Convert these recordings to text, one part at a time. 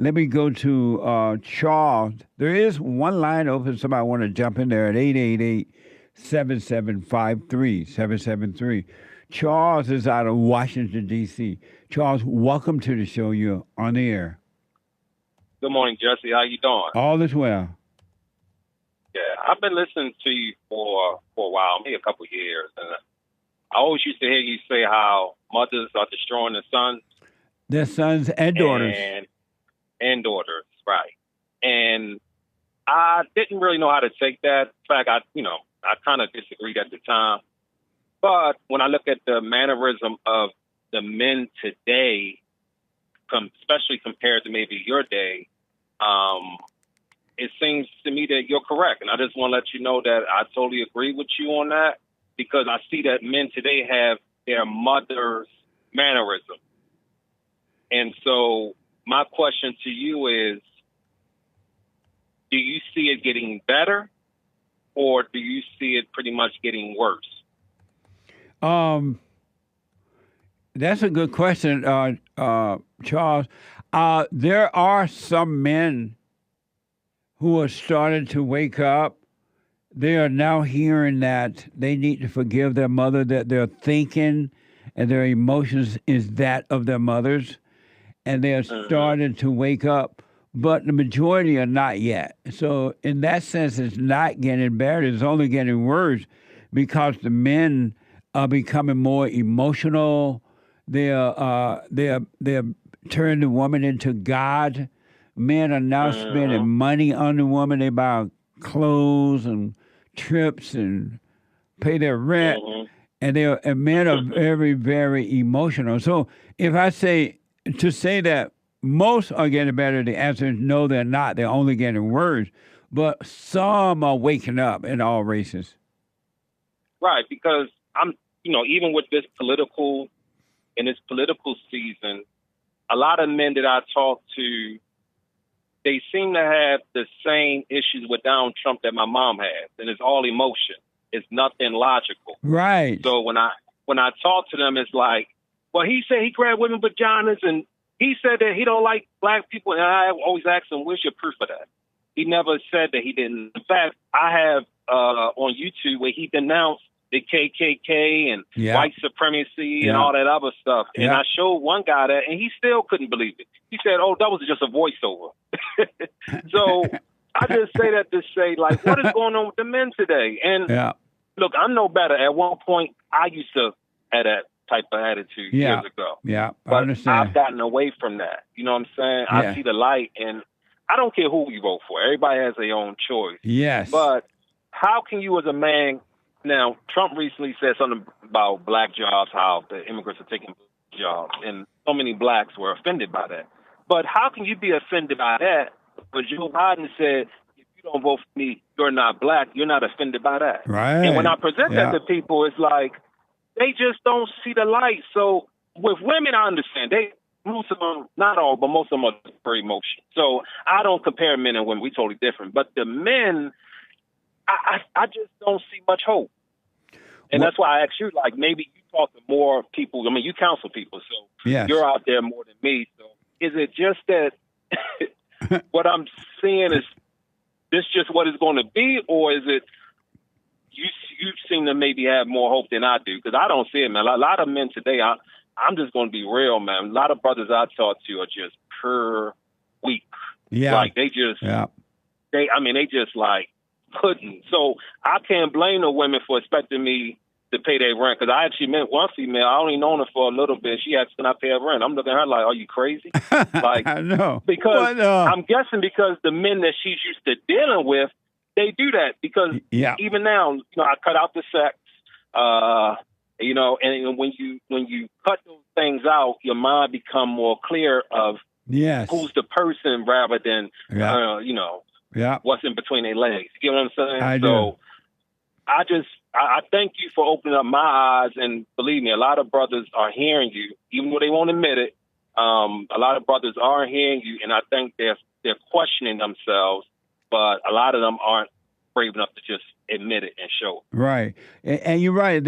Let me go to Charles. There is one line open. Somebody want to jump in there at 888-7753-773. Charles is out of Washington, D.C. Charles, welcome to the show. You're on the air. Good morning, Jesse. How you doing? All is well. Yeah, I've been listening to you for a while, maybe a couple of years, and I always used to hear you say how mothers are destroying their sons Their sons and daughters. and daughters, right? And I didn't really know how to take that. In fact, I kind of disagreed at the time. But when I look at the mannerism of the men today, especially compared to maybe your day, it seems to me that you're correct. And I just want to let you know that I totally agree with you on that, because I see that men today have their mother's mannerism. And so my question to you is, do you see it getting better, or do you see it pretty much getting worse? That's a good question, Charles. There are some men who are starting to wake up. They are now hearing that they need to forgive their mother, that their thinking and their emotions is that of their mothers, and they are starting to wake up. But the majority are not yet. So in that sense, it's not getting better. It's only getting worse because the men are becoming more emotional. They're turning the woman into God. Men are now spending money on the woman. They buy clothes and trips and pay their rent. And men are very, very emotional. So if I say that most are getting better, the answer is no, they're not. They're only getting worse. But some are waking up in all races. Right, because even with this political season, a lot of men that I talk to, they seem to have the same issues with Donald Trump that my mom has, and it's all emotion. It's nothing logical. Right. So when I talk to them, it's like, well, he said he grabbed women vaginas, and he said that he don't like black people, and I always ask him, where's your proof of that? He never said that he didn't. In fact, I have on YouTube where he denounced the KKK and white supremacy and all that other stuff. And I showed one guy that, and he still couldn't believe it. He said, oh, that was just a voiceover. So I just say that to say, like, what is going on with the men today? And look, I'm no better. At one point, I used to have that type of attitude years ago. Yeah, I but understand. I've gotten away from that. You know what I'm saying? Yeah. I see the light, and I don't care who you vote for. Everybody has their own choice. Yes. But how can you as a man... Now, Trump recently said something about black jobs, how the immigrants are taking jobs, and so many blacks were offended by that. But how can you be offended by that? But Joe Biden said, if you don't vote for me, you're not black. You're not offended by that. Right. And when I present that to people, it's like, they just don't see the light. So with women, I understand. Most of them, not all, but most of them are very emotional. So I don't compare men and women. We're totally different. But the men... I just don't see much hope. And that's why I asked you, like, maybe you talk to more people. I mean, you counsel people, so you're out there more than me. So is it just that what I'm seeing is this just what it's going to be, or is it you seem to maybe have more hope than I do? Because I don't see it, man. A lot of men today, I'm just going to be real, man. A lot of brothers I talk to are just pure weak. Yeah. Like, they just, they just like, couldn't. So I can't blame the women for expecting me to pay their rent, because I actually met one female. I only known her for a little bit. She asked, can I pay her rent? I'm looking at her like, are you crazy? Like, I know. Because I'm guessing because the men that she's used to dealing with, they do that. Because even now, I cut out the sex, and when you cut those things out, your mind become more clear of who's the person rather than, what's in between their legs. You get what I'm saying? I do. I thank you for opening up my eyes, and believe me, a lot of brothers are hearing you, even though they won't admit it. A lot of brothers are hearing you, and I think they're questioning themselves, but a lot of them aren't brave enough to just admit it and show it. Right, and you're right.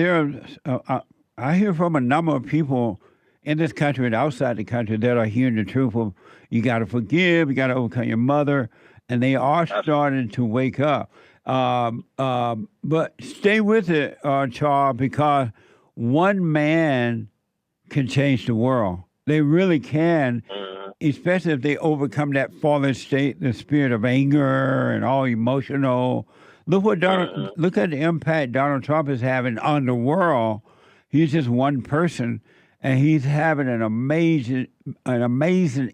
I hear from a number of people in this country and outside the country that are hearing the truth of you got to forgive, you got to overcome your mother, and they are starting to wake up. But stay with it, Charles, because one man can change the world. They really can, especially if they overcome that fallen state, the spirit of anger and all emotional. Look at the impact Donald Trump is having on the world. He's just one person, and he's having an amazing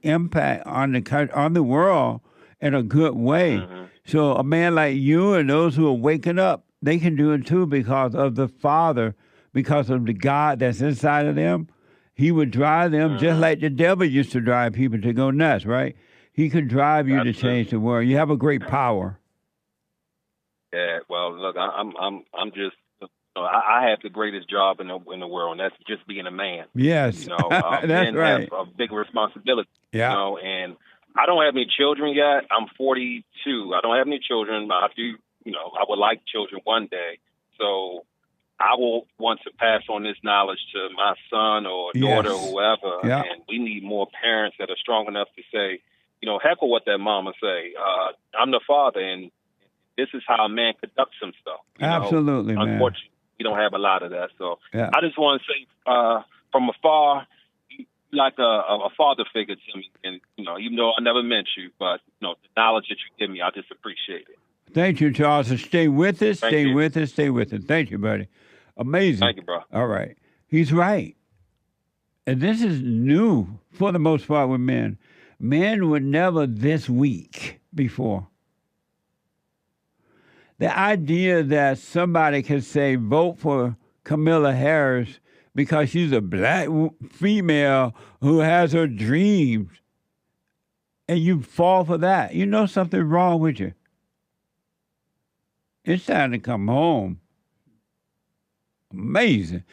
impact on the world in a good way. So a man like you and those who are waking up, they can do it too because of the Father, because of the God that's inside of them. He would drive them just like the devil used to drive people to go nuts, right? He could drive you to change the world. You have a great power. Yeah. Well, look, I'm just. I have the greatest job in the world, and that's just being a man. Yes, that's men right. have a big responsibility. Yeah. And I don't have any children yet. I'm 42. I don't have any children. I do. I would like children one day. So I will want to pass on this knowledge to my son or daughter or whoever. Yeah. And we need more parents that are strong enough to say, heck with what that mama say. I'm the father, and this is how a man conducts himself. Absolutely, man. Unfortunately, we don't have a lot of that. So yeah. I just want to say, from afar, you're like a father figure to me. And, even though I never met you, but, the knowledge that you give me, I just appreciate it. Thank you, Charles. And stay with us. Stay with us. Thank you, buddy. Amazing. Thank you, bro. All right. He's right. And this is new for the most part with men. Men were never this weak before. The idea that somebody can say, vote for Kamala Harris because she's a black female who has her dreams, and you fall for that, you know something wrong with you. It's time to come home. Amazing.